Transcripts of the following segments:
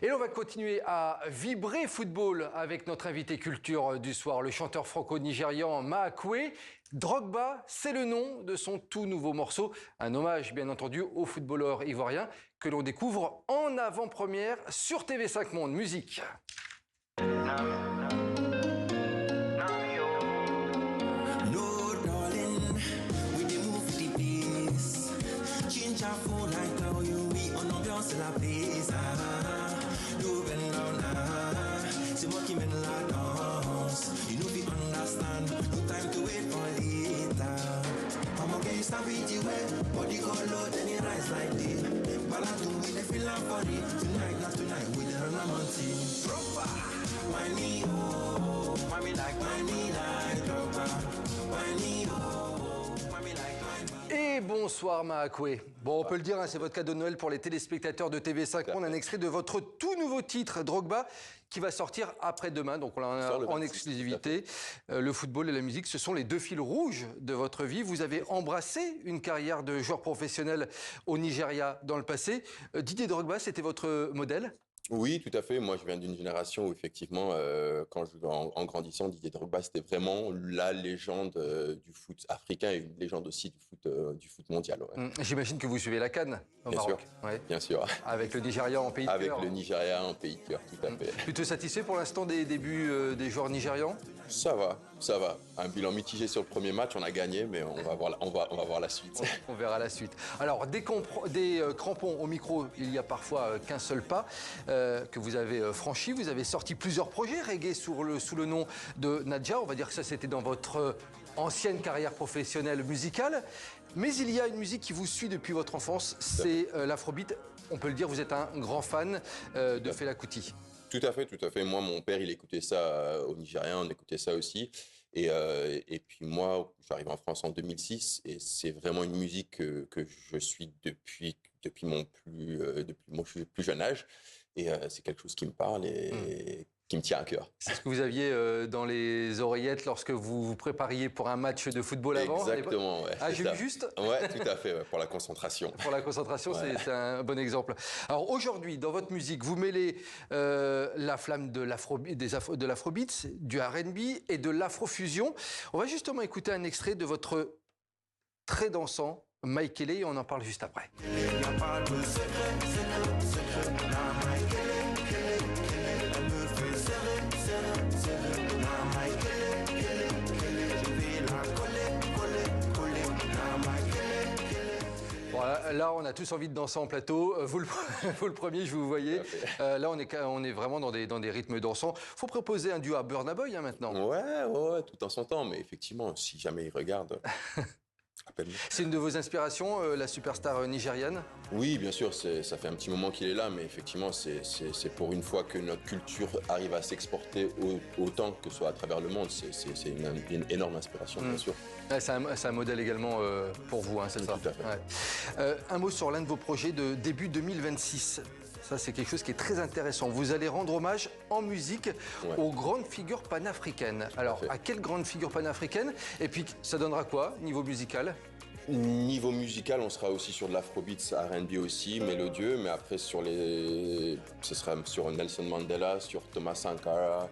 Et on va continuer à vibrer football avec notre invité culture du soir, le chanteur franco-nigérian Maakwe. Drogba, c'est le nom de son tout nouveau morceau. Un hommage, bien entendu, au footballeur ivoirien que l'on découvre en avant-première sur TV5 Monde. Musique. La place, you bend down, c'est moi qui mène la danse. You know we understand, no time to wait for later. I'ma get you start with you way, body go low, then it rise like this. Balloon with the feel of body, tonight, not tonight, with the romantic. Proper, my knee, oh, mommy like Drogba, my knee, oh, mommy like. Et bonsoir Maakwe. Bon, on peut le dire, hein, c'est votre cadeau de Noël pour les téléspectateurs de TV5 Monde, un extrait de votre tout nouveau titre, Drogba, qui va sortir après-demain, donc on l'a en exclusivité. Le football et la musique, ce sont les deux fils rouges de votre vie. Vous avez embrassé une carrière de joueur professionnel au Nigeria dans le passé. Didier Drogba, c'était votre modèle ? Oui, tout à fait. Moi, je viens d'une génération où, effectivement, en grandissant, Didier Drogba, c'était vraiment la légende du foot africain et une légende aussi du foot mondial. Ouais. J'imagine que vous suivez la CAN au Maroc. Ouais. Bien sûr. Avec le Nigeria en pays de cœur. Avec le Nigeria en pays de cœur, tout à fait. Plutôt satisfait pour l'instant des débuts des joueurs nigérians ? Ça va. Un bilan mitigé sur le premier match, on a gagné, mais on va voir la suite. On verra la suite. Alors, des crampons au micro, il n'y a parfois qu'un seul pas que vous avez franchi. Vous avez sorti plusieurs projets reggae sous le nom de Nadja. On va dire que ça, c'était dans votre ancienne carrière professionnelle musicale. Mais il y a une musique qui vous suit depuis votre enfance, c'est l'afrobeat. On peut le dire, vous êtes un grand fan de Fela Kuti. Tout à fait. Moi, mon père, il écoutait ça au Nigeria, on écoutait ça aussi. Et puis moi, j'arrive en France en 2006 et c'est vraiment une musique que je suis depuis mon plus jeune âge. Et c'est quelque chose qui me parle et qui me tient à cœur. C'est ce que vous aviez dans les oreillettes lorsque vous vous prépariez pour un match de football avant ? Exactement, ouais. Ah, j'ai vu juste ? Ouais, tout à fait, ouais, pour la concentration. Pour la concentration, ouais. C'est un bon exemple. Alors aujourd'hui, dans votre musique, vous mêlez la flamme de l'afrobeat, du R&B et de l'afrofusion. On va justement écouter un extrait de votre très dansant Maïkele et on en parle juste après. Voilà, là, on a tous envie de danser en plateau. Vous le premier, je vous voyais. Là, on est vraiment dans des rythmes dansants. Faut proposer un duo à Burna Boy maintenant. Ouais, tout en son temps. Mais effectivement, si jamais il regarde, appelle-moi. C'est une de vos inspirations, la superstar nigériane ? Oui, bien sûr. Ça fait un petit moment qu'il est là, mais effectivement, c'est pour une fois que notre culture arrive à s'exporter autant que ce soit à travers le monde. C'est une énorme inspiration, bien sûr. Ouais, c'est un modèle également pour vous, hein, c'est ça. Tout à fait. Ouais. Un mot sur l'un de vos projets de début 2026. Ça, c'est quelque chose qui est très intéressant. Vous allez rendre hommage en musique aux grandes figures panafricaines. Alors, à quelles grandes figures panafricaines ? Et puis, ça donnera quoi, niveau musical ? Niveau musical, on sera aussi sur de l'afrobeat, R&B aussi, mélodieux, mais après ce sera sur Nelson Mandela, sur Thomas Sankara,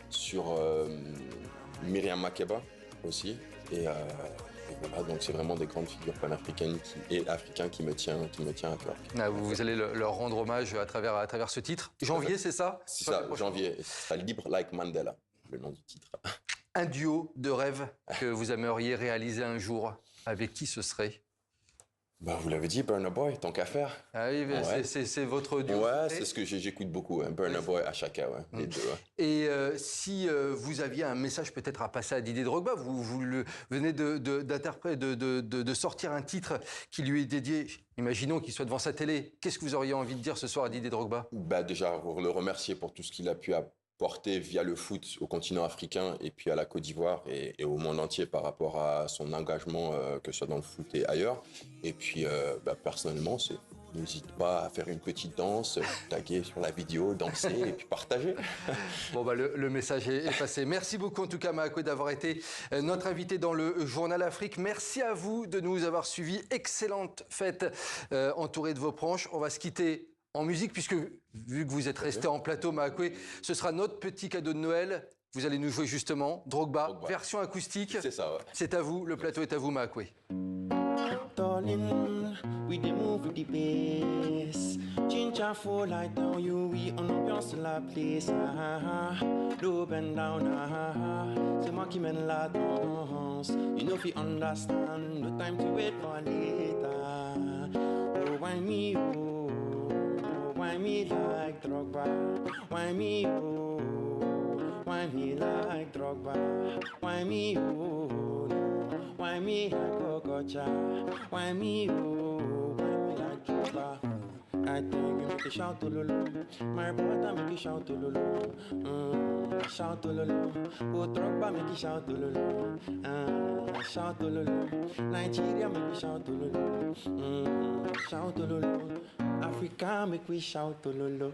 sur Myriam Makeba aussi. Et voilà, donc c'est vraiment des grandes figures panafricaines et africains qui me tient à cœur. Ah, vous allez leur rendre hommage à travers ce titre. Janvier, c'est ça ? C'est ça, Janvier. Ce sera Libre Like Mandela, le nom du titre. Un duo de rêve que vous aimeriez réaliser un jour, avec qui ce serait ? Bah, vous l'avez dit, Burna Boy, tant qu'à faire. Ah oui, c'est votre duo. Ouais, c'est ce que j'écoute beaucoup, hein. Burna Boy, Achaka, les deux. Ouais. Et si vous aviez un message peut-être à passer à Didier Drogba, vous venez de sortir un titre qui lui est dédié, imaginons qu'il soit devant sa télé. Qu'est-ce que vous auriez envie de dire ce soir à Didier Drogba ? Bah, déjà, pour le remercier pour tout ce qu'il a pu apporter via le foot au continent africain et puis à la Côte d'Ivoire et au monde entier par rapport à son engagement, que ce soit dans le foot et ailleurs. Et puis, personnellement, n'hésite pas à faire une petite danse, taguer sur la vidéo, danser et puis partager. Bon, le message est passé. Merci beaucoup en tout cas, Maakwe, d'avoir été notre invité dans le Journal Afrique. Merci à vous de nous avoir suivis. Excellente fête entourée de vos proches. On va se quitter en musique, puisque vu que vous êtes resté en plateau, Maakwe, ce sera notre petit cadeau de Noël. Vous allez nous jouer justement Drogba, version acoustique. C'est ça, ouais. C'est à vous, le plateau est à vous, Maakwe. Darling, we dey move with the bass. Ginger full light down you, we on ambiance la place. Low bend down, c'est moi qui mène la danse. You know if you understand, no time to wait for later. Oh, why me, oh, why me like Drogba? Why me, oh, why me like Drogba? Why me, oh, why me like Okocha? Why me, oh, why me like Drogba? I think you make a shout to Lolo. My brother make a shout to Lolo. Shout to Lolo. Oh, Drogba make a shout to Lolo. Shout to Lolo. Nigeria make a shout to Lolo. Shout to Lolo. Africa make we shout to Lolo.